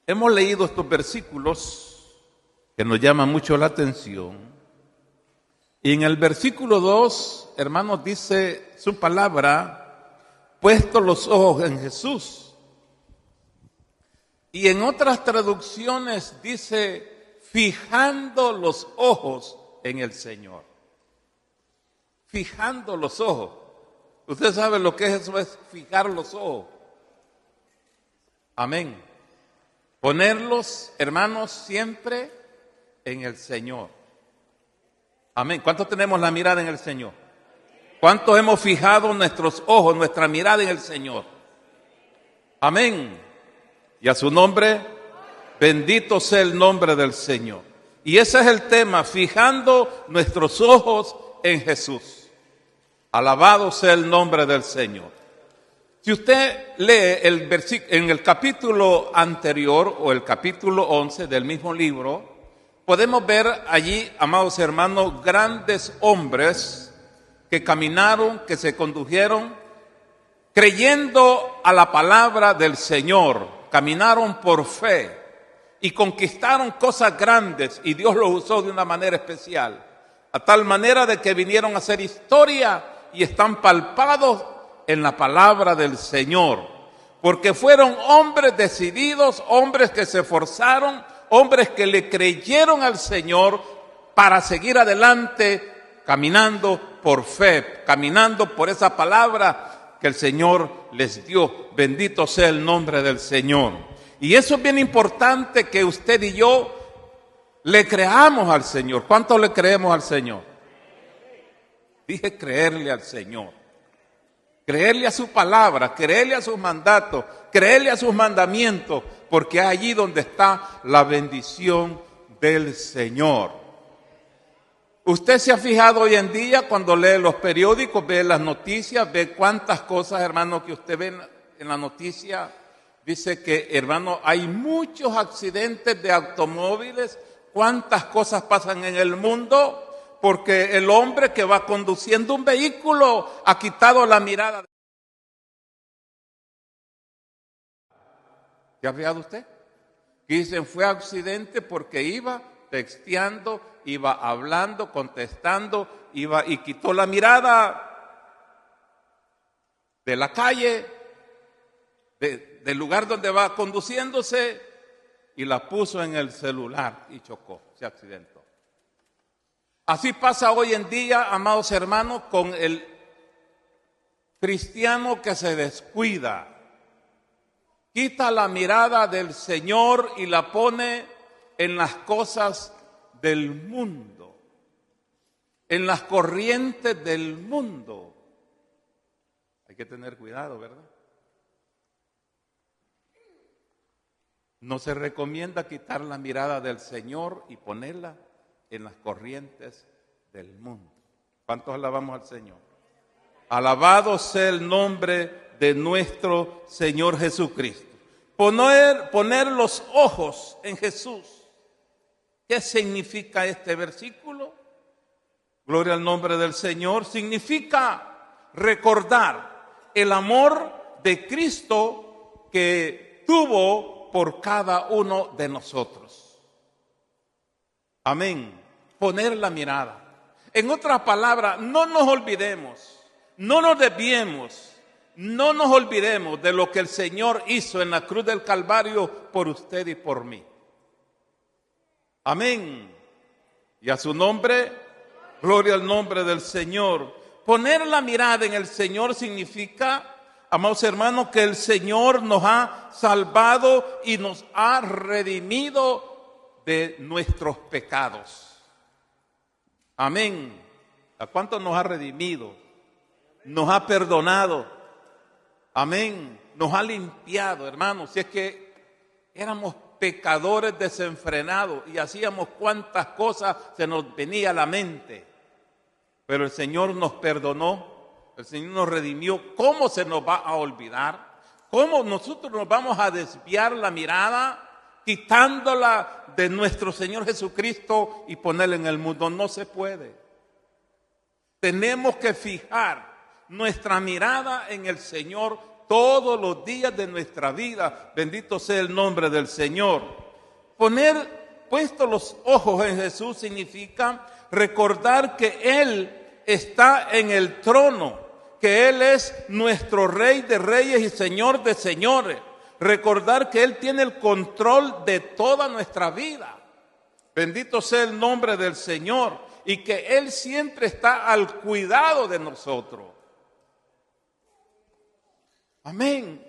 Hemos leído estos versículos que nos llaman mucho la atención. Y en el versículo 2, hermanos, dice su palabra, puesto los ojos en Jesús. Y en otras traducciones dice, fijando los ojos en el Señor. Fijando los ojos. Usted sabe lo que es eso, es fijar los ojos. Amén. Ponerlos, hermanos, siempre en el Señor. Amén. ¿Cuántos tenemos la mirada en el Señor? ¿Cuántos hemos fijado nuestros ojos, nuestra mirada en el Señor? Amén. Y a su nombre, bendito sea el nombre del Señor. Y ese es el tema, fijando nuestros ojos en Jesús. Alabado sea el nombre del Señor. Si usted lee en el capítulo anterior o el capítulo 11 del mismo libro, podemos ver allí, amados hermanos, grandes hombres que caminaron, que se condujeron, creyendo a la palabra del Señor, caminaron por fe y conquistaron cosas grandes y Dios los usó de una manera especial, a tal manera de que vinieron a hacer historia y están palpados en la palabra del Señor, porque fueron hombres decididos, hombres que se esforzaron, hombres que le creyeron al Señor para seguir adelante, caminando por fe, caminando por esa palabra que el Señor les dio. Bendito sea el nombre del Señor. Y eso es bien importante que usted y yo le creamos al Señor. ¿Cuánto le creemos al Señor? Dije creerle al Señor. Creerle a su palabra, creerle a sus mandatos, creerle a sus mandamientos, porque es allí donde está la bendición del Señor. Usted se ha fijado hoy en día cuando lee los periódicos, ve las noticias, ve cuántas cosas, hermano, que usted ve en la noticia. Dice que, hermano, hay muchos accidentes de automóviles, cuántas cosas pasan en el mundo, porque el hombre que va conduciendo un vehículo ha quitado la mirada. ¿Ya ha fijado usted? Dicen, fue accidente porque iba texteando, iba hablando, contestando, iba y quitó la mirada de la calle, del lugar donde va conduciéndose y la puso en el celular y chocó, se accidentó. Así pasa hoy en día, amados hermanos, con el cristiano que se descuida. Quita la mirada del Señor y la pone en las cosas del mundo, en las corrientes del mundo. Hay que tener cuidado, ¿verdad? No se recomienda quitar la mirada del Señor y ponerla en las corrientes del mundo. ¿Cuántos alabamos al Señor? Alabado sea el nombre de nuestro Señor Jesucristo. Poner los ojos en Jesús. ¿Qué significa este versículo? Gloria al nombre del Señor. Significa recordar el amor de Cristo que tuvo por cada uno de nosotros. Amén. Poner la mirada. En otras palabras, no nos olvidemos, no nos desviemos, no nos olvidemos de lo que el Señor hizo en la cruz del Calvario por usted y por mí. Amén. Y a su nombre, gloria al nombre del Señor. Poner la mirada en el Señor significa, amados hermanos, que el Señor nos ha salvado y nos ha redimido de nuestros pecados. Amén. ¿A cuánto nos ha redimido? Nos ha perdonado. Amén. Nos ha limpiado, hermanos. Si es que éramos pecadores desenfrenados y hacíamos cuantas cosas se nos venía a la mente. Pero el Señor nos perdonó. El Señor nos redimió. ¿Cómo se nos va a olvidar? ¿Cómo nosotros nos vamos a desviar la mirada quitándola de nuestro Señor Jesucristo y ponerla en el mundo? No se puede. Tenemos que fijar nuestra mirada en el Señor todos los días de nuestra vida. Bendito sea el nombre del Señor. Poner puestos los ojos en Jesús significa recordar que Él está en el trono, que Él es nuestro Rey de reyes y Señor de señores. Recordar que Él tiene el control de toda nuestra vida. Bendito sea el nombre del Señor. Y que Él siempre está al cuidado de nosotros. Amén.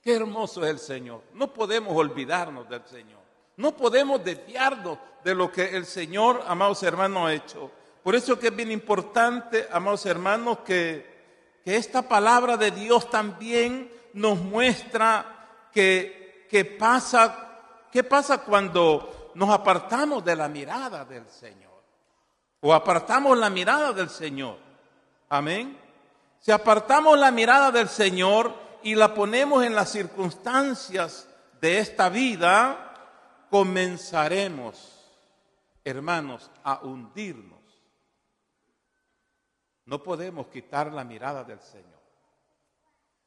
Qué hermoso es el Señor. No podemos olvidarnos del Señor. No podemos desviarnos de lo que el Señor, amados hermanos, ha hecho. Por eso que es bien importante, amados hermanos, que esta palabra de Dios también nos muestra qué pasa cuando nos apartamos de la mirada del Señor. O apartamos la mirada del Señor. Amén. Si apartamos la mirada del Señor y la ponemos en las circunstancias de esta vida, comenzaremos, hermanos, a hundirnos. No podemos quitar la mirada del Señor.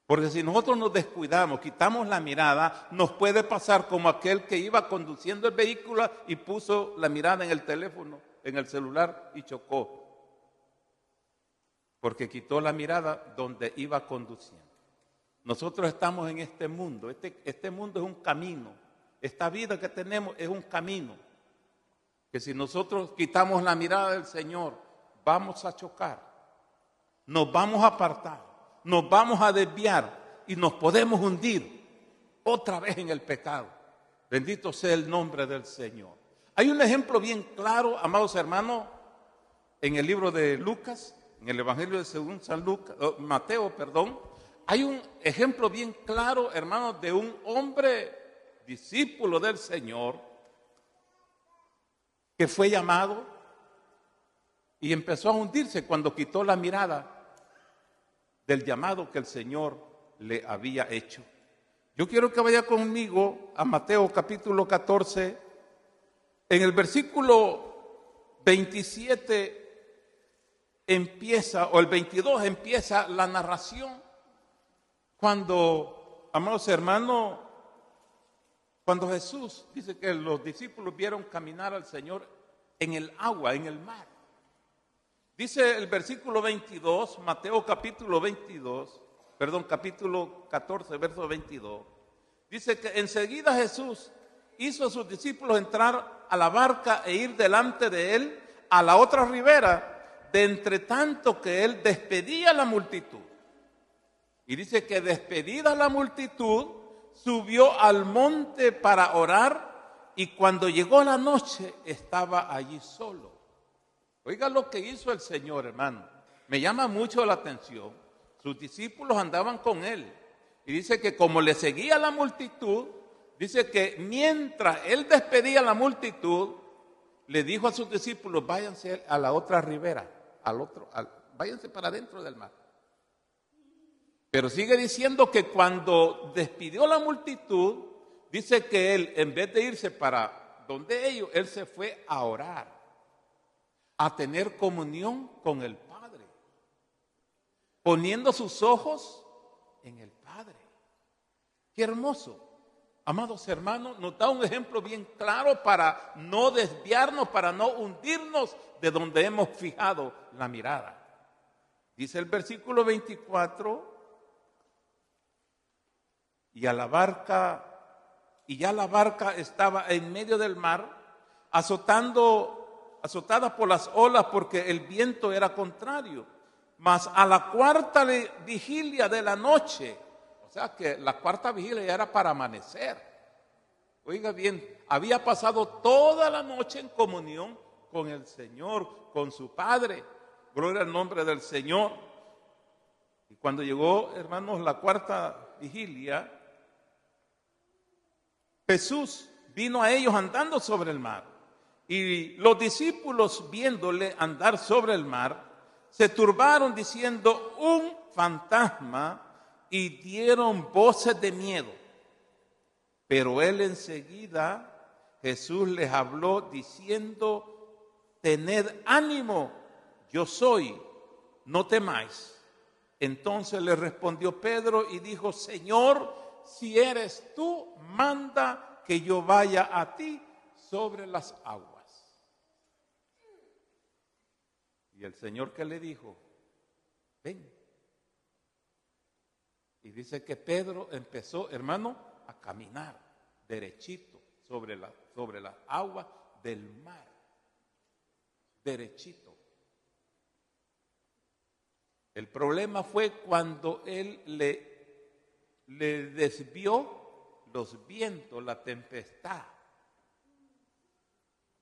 Porque si nosotros nos descuidamos, quitamos la mirada, nos puede pasar como aquel que iba conduciendo el vehículo y puso la mirada en el teléfono, en el celular y chocó. Porque quitó la mirada donde iba conduciendo. Nosotros estamos en este mundo. Este mundo es un camino. Esta vida que tenemos es un camino. Que si nosotros quitamos la mirada del Señor, vamos a chocar. Nos vamos a apartar. Nos vamos a desviar. Y nos podemos hundir otra vez en el pecado. Bendito sea el nombre del Señor. Hay un ejemplo bien claro, amados hermanos, en el libro de Lucas, en el Evangelio de según Mateo, hay un ejemplo bien claro, hermanos, de un hombre discípulo del Señor que fue llamado y empezó a hundirse cuando quitó la mirada del llamado que el Señor le había hecho. Yo quiero que vaya conmigo a Mateo capítulo 14, en el versículo 27 empieza, o el 22 empieza la narración cuando, amados hermanos, cuando Jesús dice que los discípulos vieron caminar al Señor en el agua, en el mar. Dice el versículo 22, Mateo capítulo 14, verso 22. Dice que enseguida Jesús hizo a sus discípulos entrar a la barca e ir delante de él a la otra ribera, de entre tanto que él despedía a la multitud. Y dice que despedida la multitud, subió al monte para orar, y cuando llegó la noche estaba allí solo. Oiga lo que hizo el Señor, hermano. Me llama mucho la atención. Sus discípulos andaban con él. Y dice que como le seguía la multitud, dice que mientras él despedía a la multitud, le dijo a sus discípulos, váyanse a la otra ribera, váyanse para adentro del mar. Pero sigue diciendo que cuando despidió la multitud, dice que él, en vez de irse para donde ellos, él se fue a orar, a tener comunión con el Padre, poniendo sus ojos en el Padre. Qué hermoso. Amados hermanos, nos da un ejemplo bien claro para no desviarnos, para no hundirnos de donde hemos fijado la mirada. Dice el versículo 24, y ya la barca estaba en medio del mar, azotada por las olas porque el viento era contrario. Mas a la cuarta vigilia de la noche, o sea que la cuarta vigilia ya era para amanecer. Oiga bien, había pasado toda la noche en comunión con el Señor, con su Padre. Gloria al nombre del Señor. Y cuando llegó, hermanos, la cuarta vigilia, Jesús vino a ellos andando sobre el mar. Y los discípulos, viéndole andar sobre el mar, se turbaron diciendo, un fantasma, y dieron voces de miedo. Pero él enseguida, Jesús les habló diciendo, tened ánimo, yo soy, no temáis. Entonces le respondió Pedro y dijo: Señor, si eres tú, manda que yo vaya a ti sobre las aguas. Y el Señor, ¿qué le dijo? Ven. Y dice que Pedro empezó, hermano, a caminar derechito sobre las aguas del mar. Derechito. El problema fue cuando él le desvió los vientos, la tempestad,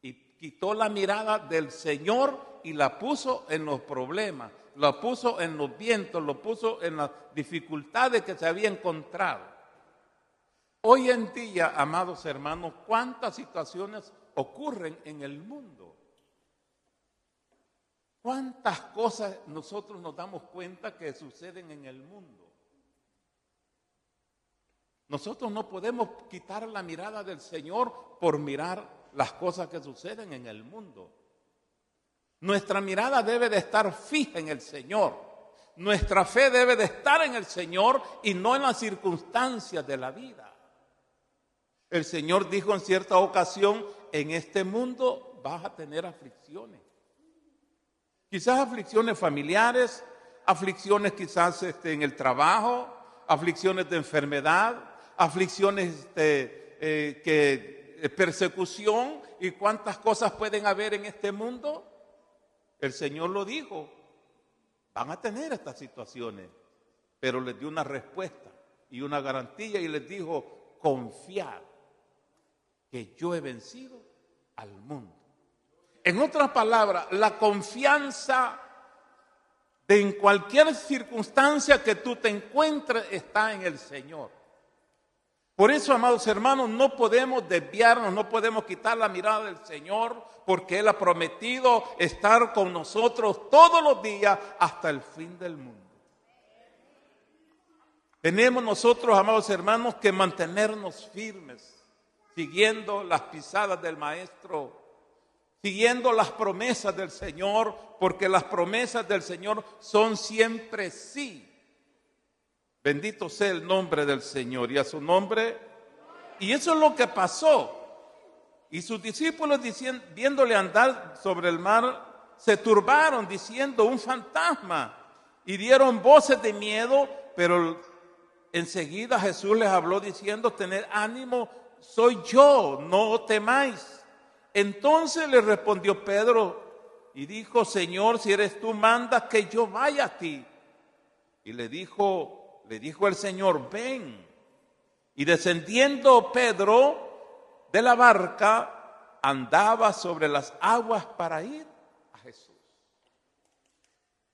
y quitó la mirada del Señor y la puso en los problemas, la puso en los vientos, lo puso en las dificultades que se había encontrado. Hoy en día, amados hermanos, ¿cuántas situaciones ocurren en el mundo? ¿Cuántas cosas nosotros nos damos cuenta que suceden en el mundo? Nosotros no podemos quitar la mirada del Señor por mirar las cosas que suceden en el mundo. Nuestra mirada debe de estar fija en el Señor. Nuestra fe debe de estar en el Señor y no en las circunstancias de la vida. El Señor dijo en cierta ocasión: en este mundo vas a tener aflicciones. Quizás aflicciones familiares, aflicciones quizás en el trabajo, aflicciones de enfermedad, aflicciones persecución, y cuántas cosas pueden haber en este mundo. El Señor lo dijo, van a tener estas situaciones, pero les dio una respuesta y una garantía y les dijo: confiad que yo he vencido al mundo. En otras palabras, la confianza de en cualquier circunstancia que tú te encuentres está en el Señor. Por eso, amados hermanos, no podemos desviarnos, no podemos quitar la mirada del Señor, porque Él ha prometido estar con nosotros todos los días hasta el fin del mundo. Tenemos nosotros, amados hermanos, que mantenernos firmes, siguiendo las pisadas del Maestro, siguiendo las promesas del Señor, porque las promesas del Señor son siempre sí. Bendito sea el nombre del Señor y a su nombre. Y eso es lo que pasó. Y sus discípulos, viéndole andar sobre el mar, se turbaron diciendo: un fantasma. Y dieron voces de miedo, pero enseguida Jesús les habló diciendo: tened ánimo, soy yo, no temáis. Entonces le respondió Pedro y dijo: Señor, si eres tú, manda que yo vaya a ti. Y le dijo el Señor: ven. Y descendiendo Pedro de la barca, andaba sobre las aguas para ir a Jesús.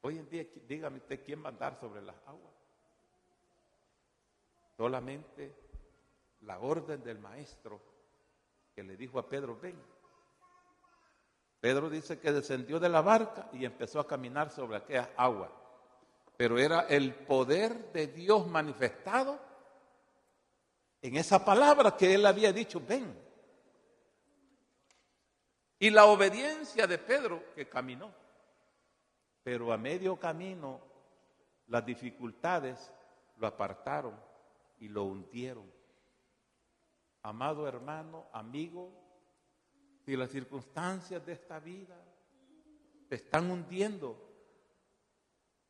Hoy en día, dígame usted, ¿quién va a andar sobre las aguas? Solamente la orden del Maestro que le dijo a Pedro: ven. Pedro dice que descendió de la barca y empezó a caminar sobre aquellas aguas. Pero era el poder de Dios manifestado en esa palabra que él había dicho: ven. Y la obediencia de Pedro, que caminó. Pero a medio camino las dificultades lo apartaron y lo hundieron. Amado hermano, amigo, si las circunstancias de esta vida te están hundiendo,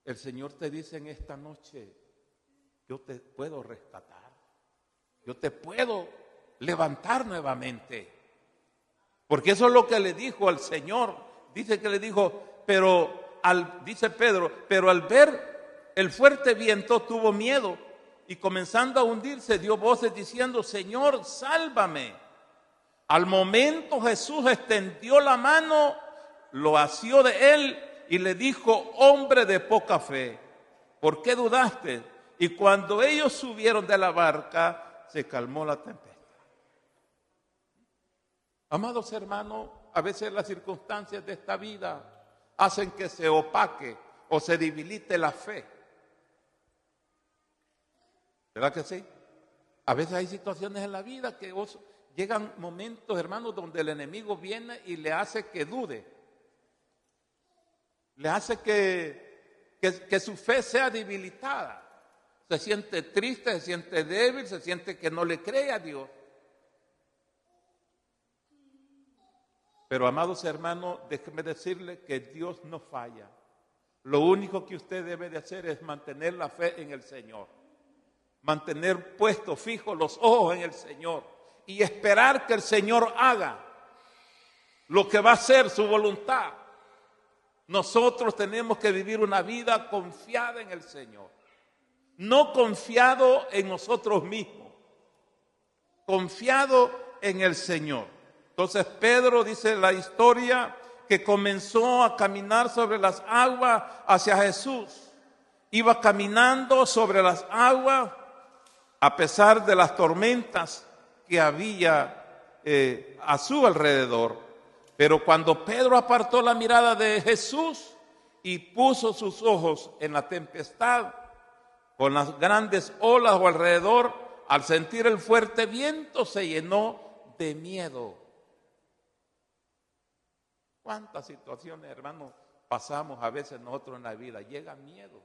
el Señor te dice en esta noche: yo te puedo rescatar, yo te puedo levantar nuevamente. Porque eso es lo que le dijo al Señor. Dice que le dijo, dice Pedro, pero al ver el fuerte viento tuvo miedo y comenzando a hundirse dio voces diciendo: Señor, sálvame. Al momento Jesús extendió la mano, lo asió de él y le dijo: hombre de poca fe, ¿por qué dudaste? Y cuando ellos subieron de la barca, se calmó la tempestad. Amados hermanos, a veces las circunstancias de esta vida hacen que se opaque o se debilite la fe. ¿Verdad que sí? A veces hay situaciones en la vida que llegan momentos, hermanos, donde el enemigo viene y le hace que dude. Le hace que que su fe sea debilitada. Se siente triste, se siente débil, se siente que no le cree a Dios. Pero, amados hermanos, déjenme decirle que Dios no falla. Lo único que usted debe de hacer es mantener la fe en el Señor. Mantener puestos, fijos los ojos en el Señor. Y esperar que el Señor haga lo que va a ser su voluntad. Nosotros tenemos que vivir una vida confiada en el Señor. No confiado en nosotros mismos. Confiado en el Señor. Entonces Pedro, dice la historia, que comenzó a caminar sobre las aguas hacia Jesús. Iba caminando sobre las aguas a pesar de las tormentas que había a su alrededor. Pero cuando Pedro apartó la mirada de Jesús y puso sus ojos en la tempestad, con las grandes olas a alrededor, al sentir el fuerte viento se llenó de miedo. ¿Cuántas situaciones, hermanos, pasamos a veces nosotros en la vida? Llega miedo.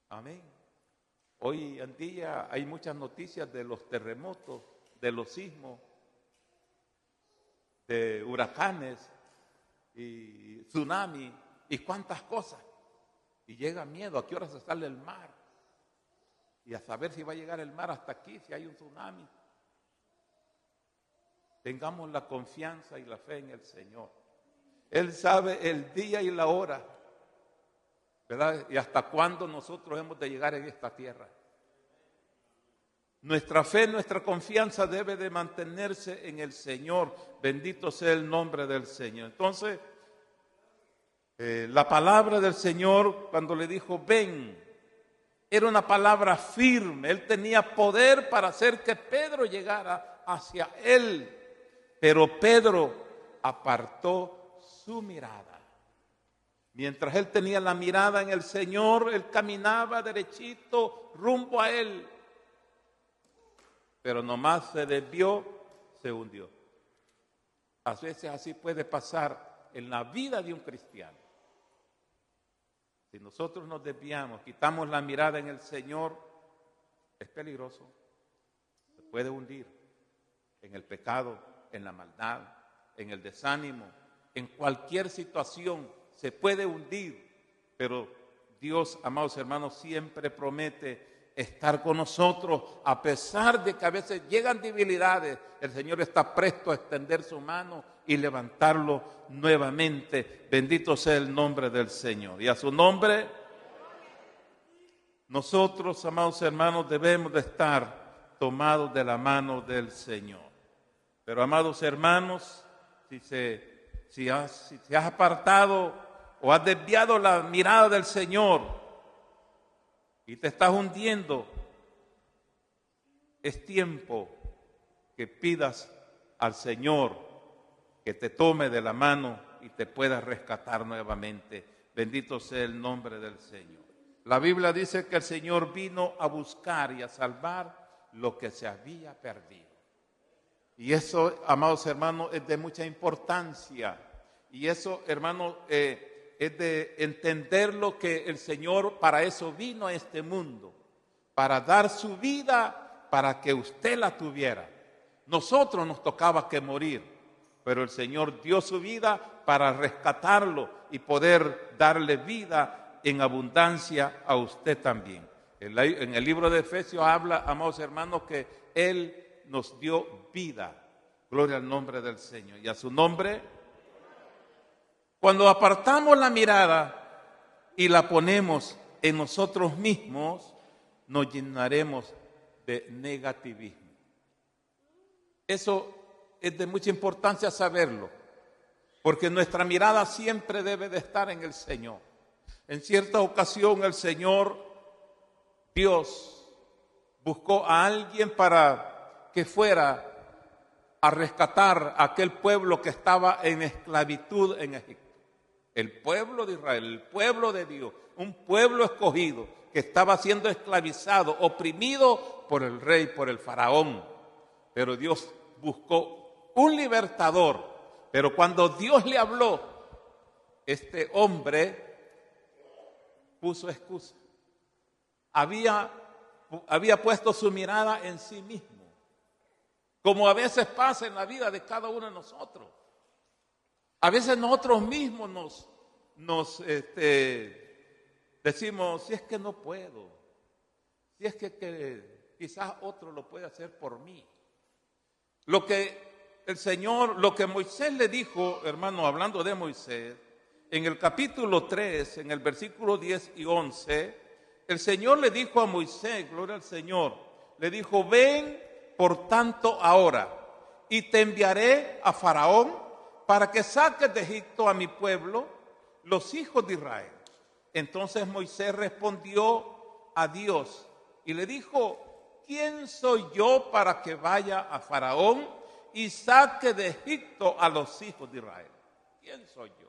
Amén. Hoy en día hay muchas noticias de los terremotos, de los sismos, de huracanes y tsunami y cuántas cosas. Y llega miedo, ¿a qué hora se sale el mar? Y a saber si va a llegar el mar hasta aquí, si hay un tsunami. Tengamos la confianza y la fe en el Señor. Él sabe el día y la hora, ¿verdad? Y hasta cuándo nosotros hemos de llegar en esta tierra. Nuestra fe, nuestra confianza debe de mantenerse en el Señor. Bendito sea el nombre del Señor. Entonces, la palabra del Señor cuando le dijo ven, era una palabra firme. Él tenía poder para hacer que Pedro llegara hacia él. Pero Pedro apartó su mirada. Mientras él tenía la mirada en el Señor, él caminaba derechito rumbo a él. Pero nomás se desvió, se hundió. A veces así puede pasar en la vida de un cristiano. Si nosotros nos desviamos, quitamos la mirada en el Señor, es peligroso. Se puede hundir en el pecado, en la maldad, en el desánimo, en cualquier situación se puede hundir. Pero Dios, amados hermanos, siempre promete estar con nosotros, a pesar de que a veces llegan debilidades. El Señor está presto a extender su mano y levantarlo nuevamente. Bendito sea el nombre del Señor. Y a su nombre, nosotros, amados hermanos, debemos de estar tomados de la mano del Señor. Pero, amados hermanos, si has apartado o has desviado la mirada del Señor y te estás hundiendo, es tiempo que pidas al Señor que te tome de la mano y te pueda rescatar nuevamente. Bendito sea el nombre del Señor. La Biblia dice que el Señor vino a buscar y a salvar lo que se había perdido. Y eso, amados hermanos, es de mucha importancia. Y eso, hermanos, es de entender lo que el Señor para eso vino a este mundo. Para dar su vida para que usted la tuviera. Nosotros nos tocaba que morir, pero el Señor dio su vida para rescatarlo y poder darle vida en abundancia a usted también. En el libro de Efesios habla, amados hermanos, que Él nos dio vida. Gloria al nombre del Señor. Y a su nombre, cuando apartamos la mirada y la ponemos en nosotros mismos, nos llenaremos de negativismo. Eso es de mucha importancia saberlo, porque nuestra mirada siempre debe de estar en el Señor. En cierta ocasión el Señor, Dios, buscó a alguien para que fuera a rescatar a aquel pueblo que estaba en esclavitud en Egipto. El pueblo de Israel, el pueblo de Dios, un pueblo escogido que estaba siendo esclavizado, oprimido por el rey, por el faraón. Pero Dios buscó un libertador. Pero cuando Dios le habló, este hombre puso excusa. Había puesto su mirada en sí mismo, como a veces pasa en la vida de cada uno de nosotros. A veces nosotros mismos nos decimos, si es que no puedo, si es que quizás otro lo puede hacer por mí. Lo que Moisés le dijo, hermano, hablando de Moisés, en el capítulo 3, en el versículo 10 y 11, el Señor le dijo a Moisés, gloria al Señor, le dijo, ven por tanto ahora y te enviaré a Faraón para que saques de Egipto a mi pueblo, los hijos de Israel. Entonces Moisés respondió a Dios y le dijo, ¿quién soy yo para que vaya a Faraón y saque de Egipto a los hijos de Israel? ¿Quién soy yo?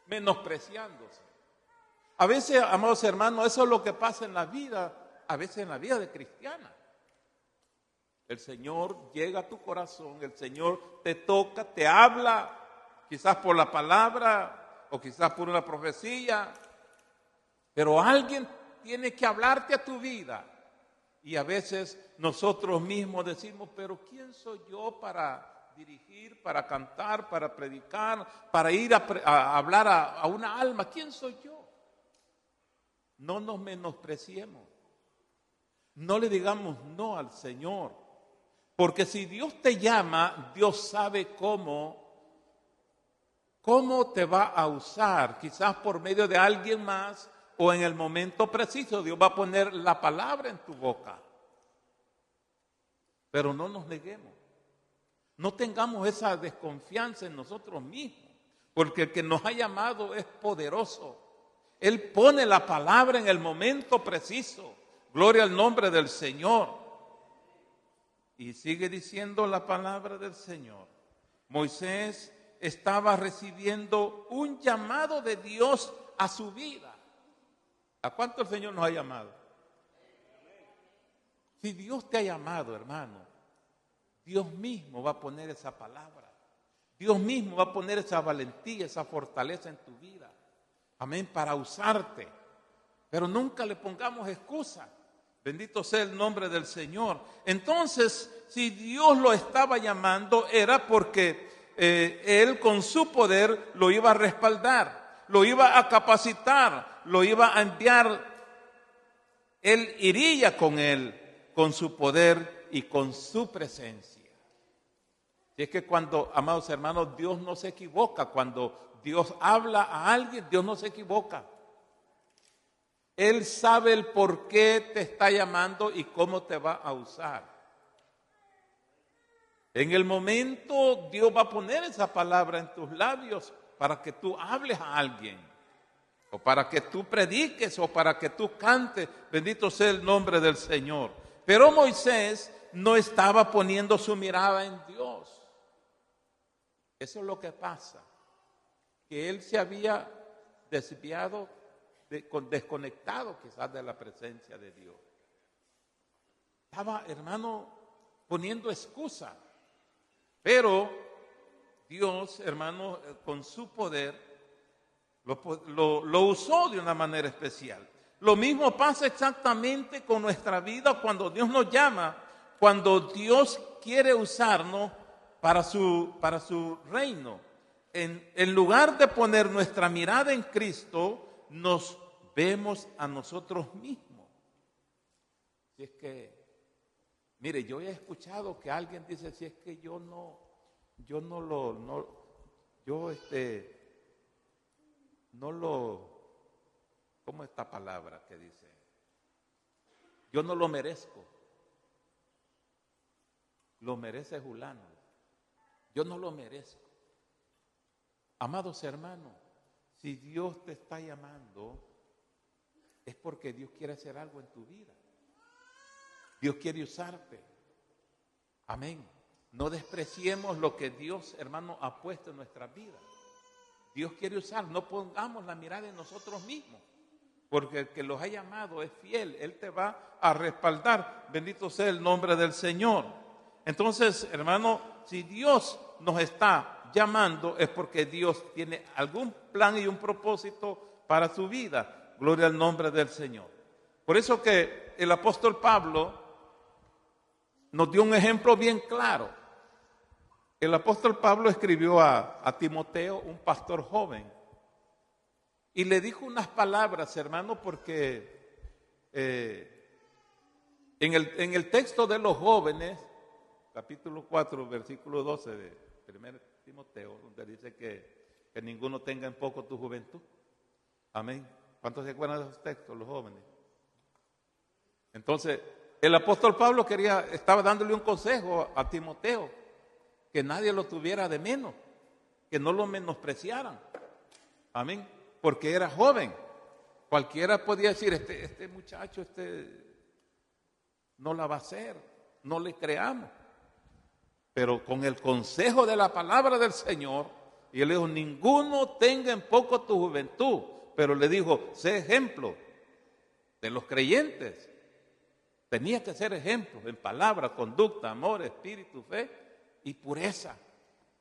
Menospreciándose. A veces, amados hermanos, eso es lo que pasa en la vida, a veces en la vida de cristiana. El Señor llega a tu corazón, el Señor te toca, te habla, quizás por la palabra o quizás por una profecía, pero alguien tiene que hablarte a tu vida. Y a veces nosotros mismos decimos, pero ¿quién soy yo para dirigir, para cantar, para predicar, para ir a hablar a una alma? ¿Quién soy yo? No nos menospreciemos. No le digamos no al Señor. Porque si Dios te llama, Dios sabe cómo te va a usar. Quizás por medio de alguien más o en el momento preciso Dios va a poner la palabra en tu boca. Pero no nos neguemos. No tengamos esa desconfianza en nosotros mismos. Porque el que nos ha llamado es poderoso. Él pone la palabra en el momento preciso. Gloria al nombre del Señor. Y sigue diciendo la palabra del Señor. Moisés estaba recibiendo un llamado de Dios a su vida. ¿A cuánto el Señor nos ha llamado? Si Dios te ha llamado, hermano, Dios mismo va a poner esa palabra. Dios mismo va a poner esa valentía, esa fortaleza en tu vida. Amén, para usarte. Pero nunca le pongamos excusa. Bendito sea el nombre del Señor. Entonces, si Dios lo estaba llamando, era porque Él con su poder lo iba a respaldar, lo iba a capacitar, lo iba a enviar. Él iría con Él, con su poder y con su presencia. Y es que cuando, amados hermanos, Dios no se equivoca. Cuando Dios habla a alguien, Dios no se equivoca. Él sabe el por qué te está llamando y cómo te va a usar. En el momento Dios va a poner esa palabra en tus labios para que tú hables a alguien, o para que tú prediques, o para que tú cantes. Bendito sea el nombre del Señor. Pero Moisés no estaba poniendo su mirada en Dios. Eso es lo que pasa, que él se había desviado, desconectado quizás de la presencia de Dios. Estaba, hermano, poniendo excusa. Pero Dios, hermano, con su poder, lo usó de una manera especial. Lo mismo pasa exactamente con nuestra vida cuando Dios nos llama, cuando Dios quiere usarnos para su reino. En lugar de poner nuestra mirada en Cristo, nos vemos a nosotros mismos. Si es que, mire, yo he escuchado que alguien dice, si es que ¿cómo es esta palabra que dice? Yo no lo merezco. Lo merece fulano. Yo no lo merezco. Amados hermanos, si Dios te está llamando, es porque Dios quiere hacer algo en tu vida. Dios quiere usarte. Amén. No despreciemos lo que Dios, hermano, ha puesto en nuestra vida. Dios quiere usar. No pongamos la mirada en nosotros mismos, porque el que los ha llamado es fiel. Él te va a respaldar. Bendito sea el nombre del Señor. Entonces, hermano, si Dios nos está llamando, es porque Dios tiene algún plan y un propósito para su vida. Gloria al nombre del Señor. Por eso que el apóstol Pablo nos dio un ejemplo bien claro. El apóstol Pablo escribió a Timoteo, un pastor joven, y le dijo unas palabras, hermano, porque en el texto de los jóvenes, capítulo 4, versículo 12 de 1 Timoteo, donde dice que ninguno tenga en poco tu juventud. Amén. ¿Cuántos se acuerdan de esos textos, los jóvenes? Entonces, el apóstol Pablo estaba dándole un consejo a Timoteo, que nadie lo tuviera de menos, que no lo menospreciaran. Amén. Porque era joven. Cualquiera podía decir, este muchacho, no la va a hacer, no le creamos. Pero con el consejo de la palabra del Señor, y él dijo, ninguno tenga en poco tu juventud, pero le dijo, sé ejemplo de los creyentes. Tenía que ser ejemplo en palabra, conducta, amor, espíritu, fe y pureza.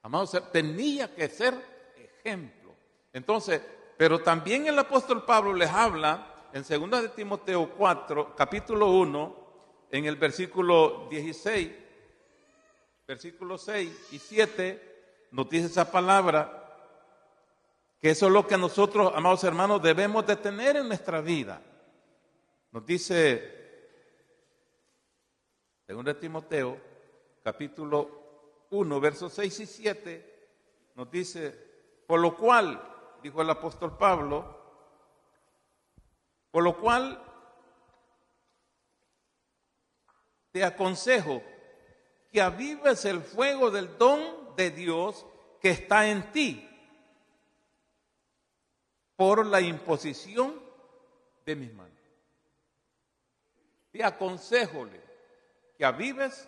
Amados, tenía que ser ejemplo. Entonces, pero también el apóstol Pablo les habla en 2 de Timoteo 4, capítulo 1, en el versículo 16, versículos 6 y 7, nos dice esa palabra, que eso es lo que nosotros, amados hermanos, debemos de tener en nuestra vida. Nos dice 2 de Timoteo, capítulo 1, versos 6 y 7, nos dice, por lo cual, dijo el apóstol Pablo, por lo cual te aconsejo que avives el fuego del don de Dios que está en ti por la imposición de mis manos. Te aconsejo que avives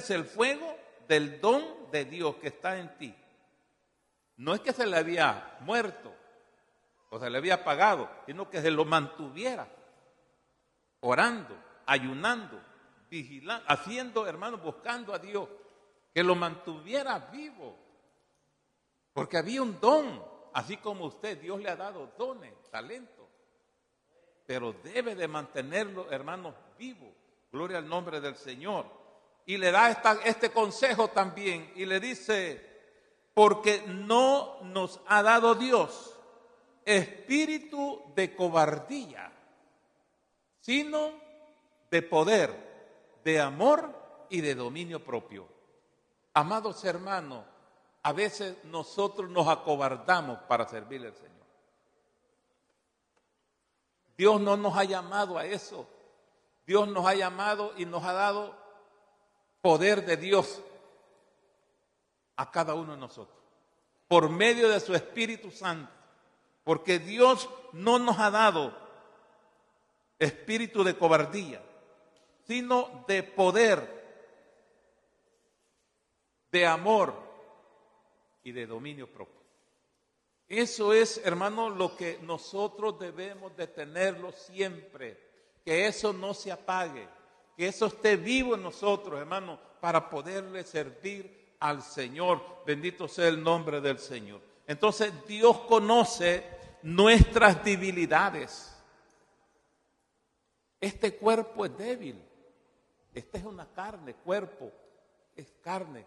el fuego del don de Dios que está en ti. No es que se le había muerto o se le había apagado, sino que se lo mantuviera orando, ayunando, vigilando, haciendo, hermanos, buscando a Dios, que lo mantuviera vivo, porque había un don, así como usted, Dios le ha dado dones, talentos, pero debe de mantenerlo, hermanos, vivo. Gloria al nombre del Señor. Y le da este consejo también, y le dice, porque no nos ha dado Dios espíritu de cobardía, sino de poder, de amor y de dominio propio. Amados hermanos, a veces nosotros nos acobardamos para servirle al Señor. Dios no nos ha llamado a eso. Dios nos ha llamado y nos ha dado poder de Dios a cada uno de nosotros, por medio de su Espíritu Santo, porque Dios no nos ha dado espíritu de cobardía, sino de poder, de amor y de dominio propio. Eso es, hermano, lo que nosotros debemos de tenerlo siempre, que eso no se apague, que eso esté vivo en nosotros, hermano, para poderle servir al Señor. Bendito sea el nombre del Señor. Entonces, Dios conoce nuestras debilidades. Este cuerpo es débil. Esta es una carne, cuerpo, es carne,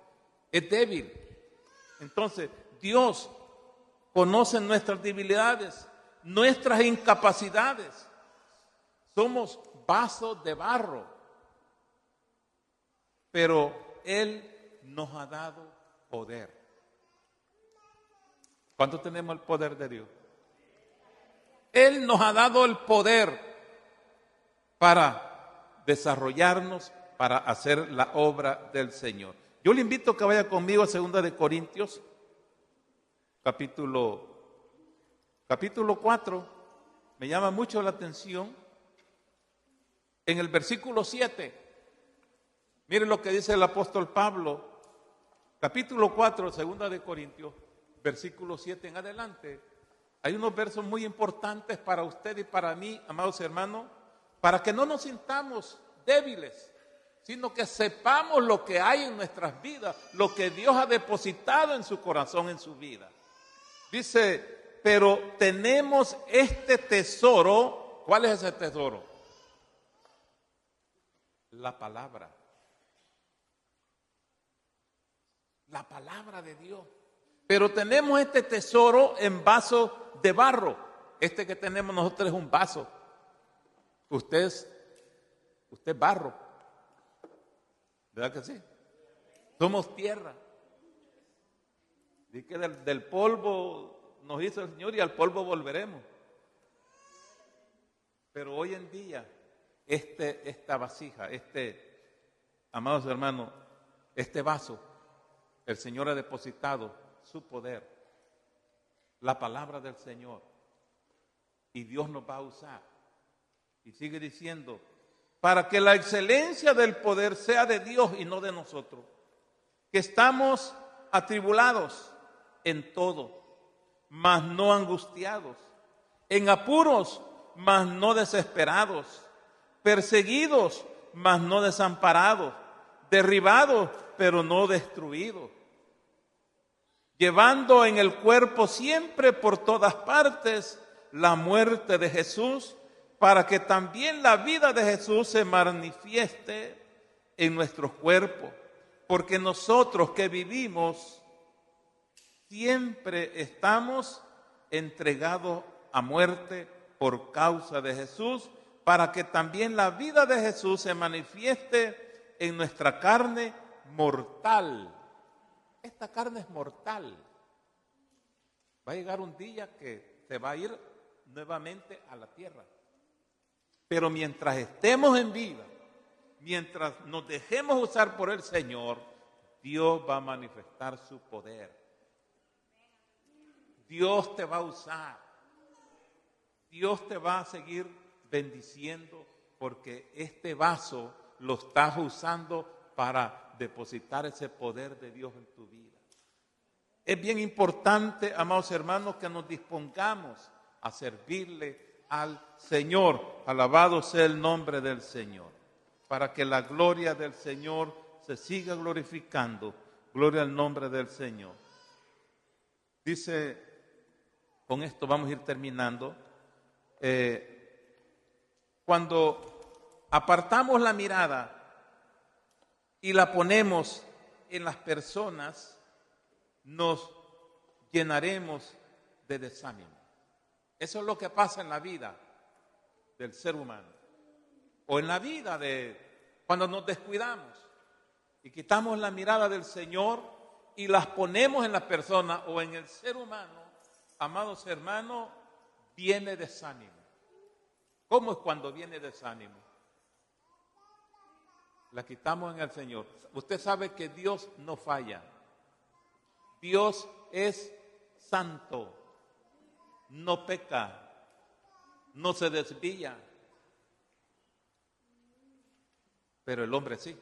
es débil. Entonces, Dios conoce nuestras debilidades, nuestras incapacidades. Somos vasos de barro, pero Él nos ha dado poder. ¿Cuánto tenemos el poder de Dios? Él nos ha dado el poder para desarrollarnos, para hacer la obra del Señor. Yo le invito a que vaya conmigo a 2 de Corintios, capítulo 4. Me llama mucho la atención. En el versículo 7, mire lo que dice el apóstol Pablo, capítulo 4, 2 de Corintios, versículo 7 en adelante. Hay unos versos muy importantes para usted y para mí, amados hermanos, para que no nos sintamos débiles, sino que sepamos lo que hay en nuestras vidas, lo que Dios ha depositado en su corazón, en su vida. Dice pero tenemos este tesoro. ¿Cuál es ese tesoro? La palabra. La palabra de Dios. Pero tenemos este tesoro en vasos de barro. Este que tenemos nosotros es un vaso. Usted es barro. ¿Verdad que sí? Somos tierra. Dice que del polvo nos hizo el Señor y al polvo volveremos. Pero hoy en día, esta vasija, amados hermanos, este vaso, el Señor ha depositado su poder, la palabra del Señor, y Dios nos va a usar. Y sigue diciendo, para que la excelencia del poder sea de Dios y no de nosotros, que estamos atribulados en todo, mas no angustiados, en apuros, mas no desesperados, perseguidos, mas no desamparados, derribados, pero no destruidos, llevando en el cuerpo siempre por todas partes la muerte de Jesús, para que también la vida de Jesús se manifieste en nuestros cuerpos. Porque nosotros que vivimos siempre estamos entregados a muerte por causa de Jesús, para que también la vida de Jesús se manifieste en nuestra carne mortal. Esta carne es mortal. Va a llegar un día que se va a ir nuevamente a la tierra. Pero mientras estemos en vida, mientras nos dejemos usar por el Señor, Dios va a manifestar su poder. Dios te va a usar. Dios te va a seguir bendiciendo porque este vaso lo estás usando para depositar ese poder de Dios en tu vida. Es bien importante, amados hermanos, que nos dispongamos a servirle al Señor. Alabado sea el nombre del Señor. Para que la gloria del Señor se siga glorificando. Gloria al nombre del Señor. Dice, con esto vamos a ir terminando. Cuando apartamos la mirada y la ponemos en las personas, nos llenaremos de desánimo. Eso es lo que pasa en la vida del ser humano. O en la vida cuando nos descuidamos y quitamos la mirada del Señor y las ponemos en la persona o en el ser humano, amados hermanos, viene desánimo. ¿Cómo es cuando viene desánimo? La quitamos en el Señor. Usted sabe que Dios no falla. Dios es santo. No peca, no se desvía, pero el hombre sí.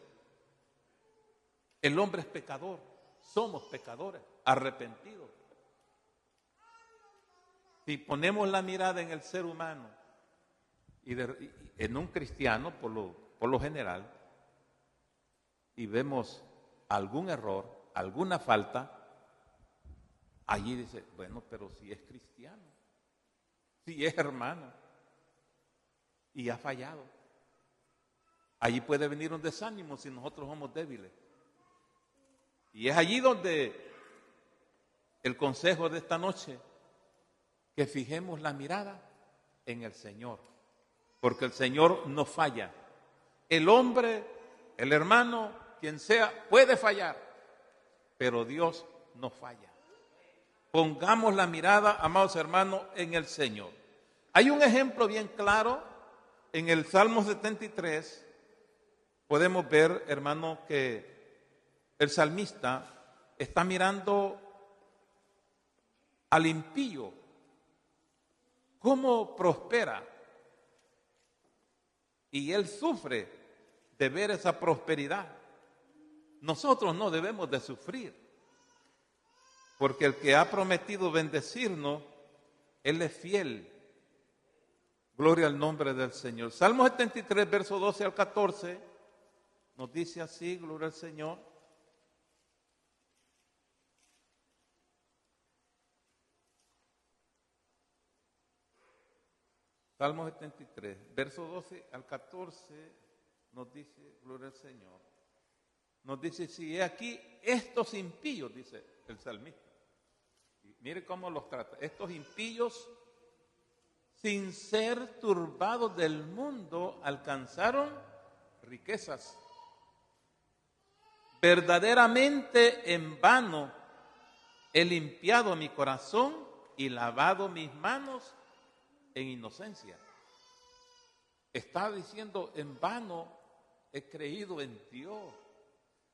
El hombre es pecador, somos pecadores, arrepentidos. Si ponemos la mirada en el ser humano y en un cristiano por lo general y vemos algún error, alguna falta, allí dice, bueno, pero si es cristiano, si es hermano y ha fallado. Allí puede venir un desánimo si nosotros somos débiles. Y es allí donde el consejo de esta noche, que fijemos la mirada en el Señor, porque el Señor no falla. El hombre, el hermano, quien sea, puede fallar, pero Dios no falla. Pongamos la mirada, amados hermanos, en el Señor. Hay un ejemplo bien claro en el Salmo 73. Podemos ver, hermano, que el salmista está mirando al impío, cómo prospera. Y él sufre de ver esa prosperidad. Nosotros no debemos de sufrir. Porque el que ha prometido bendecirnos, Él es fiel. Gloria al nombre del Señor. Salmo 73, verso 12 al 14, nos dice así, gloria al Señor. Salmo 73, verso 12 al 14, nos dice, gloria al Señor, nos dice, si he aquí, estos impíos, dice el salmista, y mire cómo los trata, estos impíos, sin ser turbados del mundo, alcanzaron riquezas. Verdaderamente en vano he limpiado mi corazón y lavado mis manos en inocencia. Está diciendo, en vano he creído en Dios.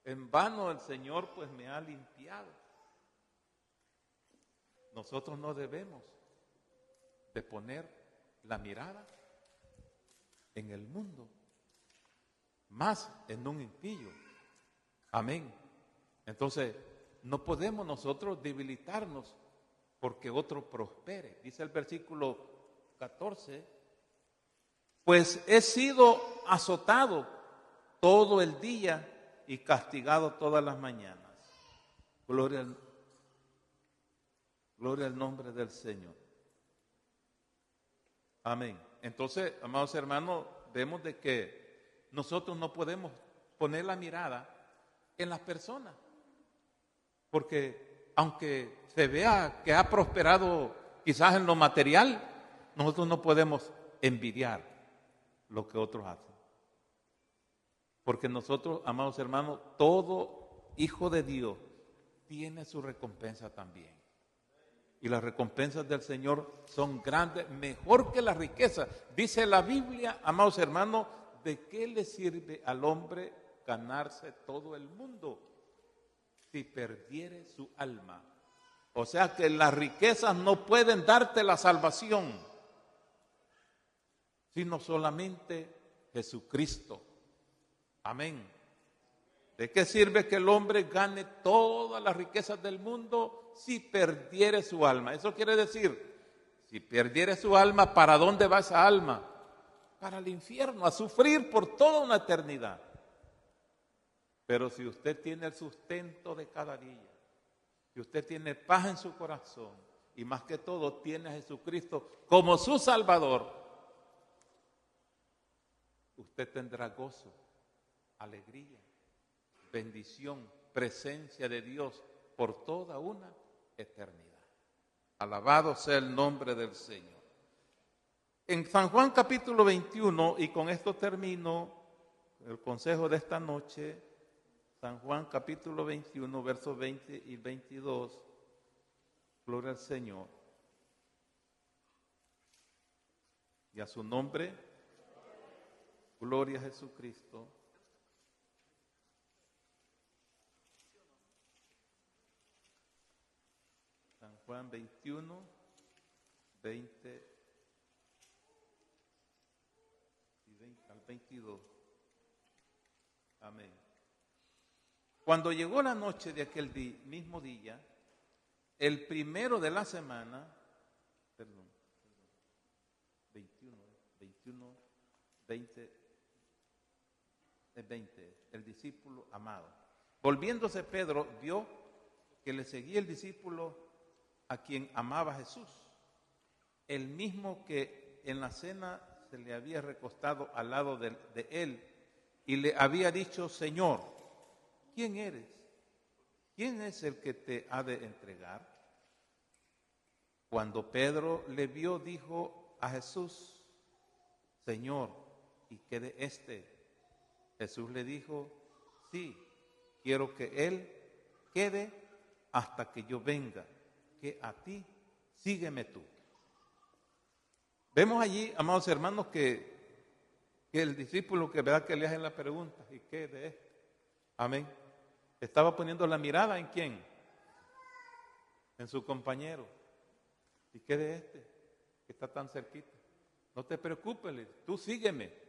En vano el Señor pues me ha limpiado. Nosotros no debemos de poner la mirada en el mundo, más en un impío. Amén. Entonces, no podemos nosotros debilitarnos porque otro prospere. Dice el versículo 14, pues he sido azotado todo el día y castigado todas las mañanas. Gloria al nombre del Señor. Amén. Entonces, amados hermanos, vemos de que nosotros no podemos poner la mirada en las personas, porque aunque se vea que ha prosperado quizás en lo material, nosotros no podemos envidiar lo que otros hacen. Porque nosotros, amados hermanos, todo hijo de Dios tiene su recompensa también. Y las recompensas del Señor son grandes, mejor que la riqueza. Dice la Biblia, amados hermanos, ¿de qué le sirve al hombre ganarse todo el mundo si perdiere su alma? O sea que las riquezas no pueden darte la salvación, sino solamente Jesucristo. Amén. ¿De qué sirve que el hombre gane todas las riquezas del mundo si perdiere su alma? Eso quiere decir, si perdiere su alma, ¿para dónde va esa alma? Para el infierno, a sufrir por toda una eternidad. Pero si usted tiene el sustento de cada día, si usted tiene paz en su corazón y más que todo tiene a Jesucristo como su Salvador, usted tendrá gozo, alegría, bendición, presencia de Dios por toda una eternidad. Alabado sea el nombre del Señor. En San Juan capítulo 21, y con esto termino el consejo de esta noche, San Juan capítulo 21, versos 20 y 22, gloria al Señor. Y a su nombre, gloria a Jesucristo. San Juan 21, 20 al 22. Amén. Cuando llegó la noche de aquel mismo día, el primero de la semana, 20, el discípulo amado. Volviéndose Pedro, vio que le seguía el discípulo a quien amaba Jesús, el mismo que en la cena se le había recostado al lado de él y le había dicho, Señor, ¿quién eres? ¿Quién es el que te ha de entregar? Cuando Pedro le vio, dijo a Jesús, Señor, ¿y qué de este? Jesús le dijo, sí, quiero que él quede hasta que yo venga, que a ti, sígueme tú. Vemos allí, amados hermanos, que el discípulo que verdad que le hacen la pregunta, ¿y qué de este? Amén. Estaba poniendo la mirada ¿en quién? En su compañero. ¿Y qué de este? Que está tan cerquita. No te preocupes, tú sígueme.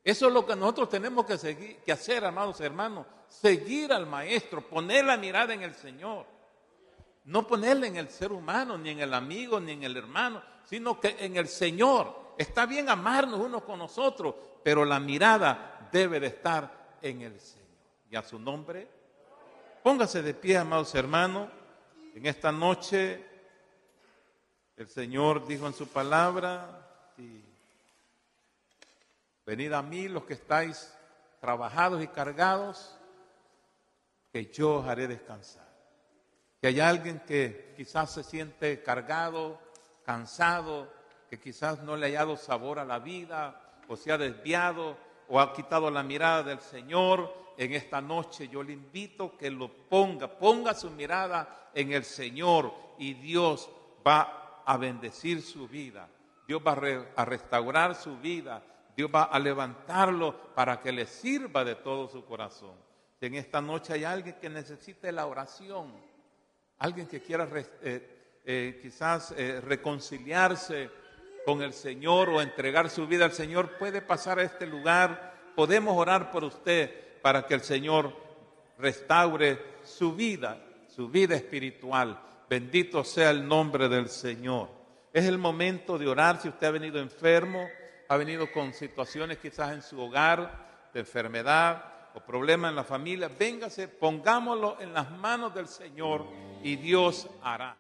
Eso es lo que nosotros tenemos que hacer, amados hermanos. Seguir al Maestro, poner la mirada en el Señor. No ponerla en el ser humano, ni en el amigo, ni en el hermano, sino que en el Señor. Está bien amarnos unos con nosotros, pero la mirada debe de estar en el Señor. Y a su nombre, póngase de pie, amados hermanos. En esta noche, el Señor dijo en su palabra, si venid a mí los que estáis trabajados y cargados, que yo os haré descansar. Que hay alguien que quizás se siente cargado, cansado, que quizás no le haya dado sabor a la vida, o se ha desviado, o ha quitado la mirada del Señor. En esta noche yo le invito que lo ponga su mirada en el Señor, y Dios va a bendecir su vida. Dios va a restaurar su vida. Dios va a levantarlo para que le sirva de todo su corazón. Si en esta noche hay alguien que necesite la oración, alguien que quiera quizás reconciliarse con el Señor o entregar su vida al Señor, puede pasar a este lugar. Podemos orar por usted para que el Señor restaure su vida espiritual. Bendito sea el nombre del Señor. Es el momento de orar. Si usted ha venido enfermo, ha venido con situaciones quizás en su hogar, de enfermedad o problemas en la familia, véngase, pongámoslo en las manos del Señor y Dios hará.